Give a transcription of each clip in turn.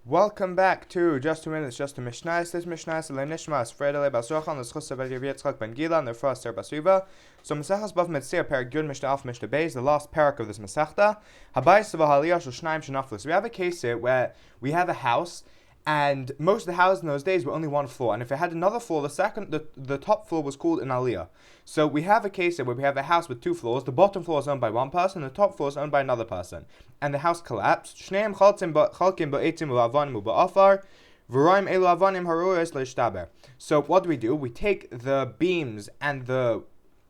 Welcome back to Just 2 Minutes, Just a Mishnah. This Mishnah is Elay Nishmas, Fredele Basochan, the Schusa Vel Yitzchak Ben Gila, and the first Ser Basuva. So Masechas Bava metziah Parak Yud Mishnah Alf Mishnah Beis, the last parak of this Masechta. Habayis V'Haliyah Shel Shnaim Shenaflu. So we have a case here where we have a house, and most of the houses in those days were only one floor. And if it had another floor, the top floor was called an aliyah. So we have a case here where we have a house with two floors. The bottom floor is owned by one person, the top floor is owned by another person. And the house collapsed. Shneim chalkim ba'etzim u'avanim u'ba'afar. V'roim elu avanim haruos leishtaber. So what do? We take the beams and the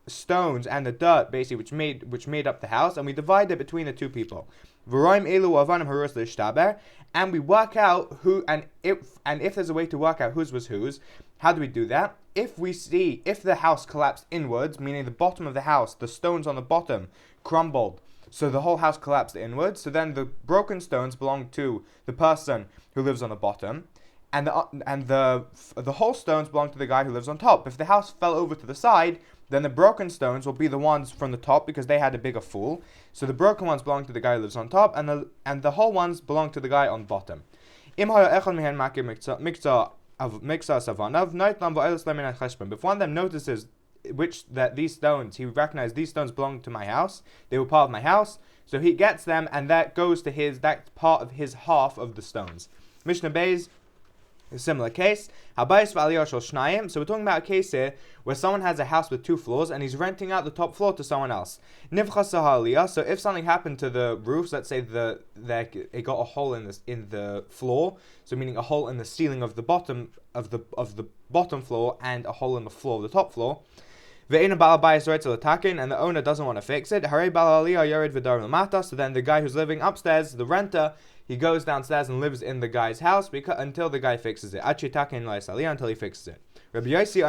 stones and the dirt, basically, which made up the house, and we divide it between the two people. V'roim elu avanim haruos leishtaber. And we work out who, and if there's a way to work out whose was whose. How do we do that? If the house collapsed inwards, meaning the bottom of the house, the stones on the bottom crumbled, so the whole house collapsed inwards, so then the broken stones belong to the person who lives on the bottom, and the whole stones belong to the guy who lives on top. If the house fell over to the side, then the broken stones will be the ones from the top because they had a bigger fall. So the broken ones belong to the guy who lives on top, and the whole ones belong to the guy on bottom. If one of them notices that these stones, he recognized these stones belong to my house, they were part of my house, so he gets them, and that goes to that's part of his half of the stones. Mishnah Beis, a similar case. So we're talking about a case here where someone has a house with two floors and he's renting out the top floor to someone else. So if something happened to the roofs, let's say it got a hole in the floor, so meaning a hole in the ceiling of the bottom of the bottom floor and a hole in the floor of the top floor. And the owner doesn't want to fix it. So then the guy who's living upstairs, the renter, he goes downstairs and lives in the guy's house until the guy fixes it. Until he fixes it. Rabbi Yossi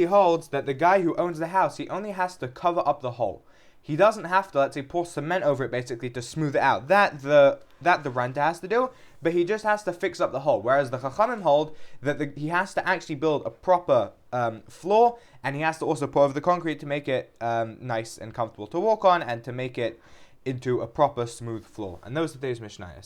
holds that the guy who owns the house, he only has to cover up the hole. He doesn't have to, let's say, pour cement over it basically to smooth it out. That the renter has to do, but he just has to fix up the hole. Whereas the Chachamim hold that he has to actually build a proper floor, and he has to also pour over the concrete to make it nice and comfortable to walk on, and to make it into a proper smooth floor. And those are today's Mishnayos.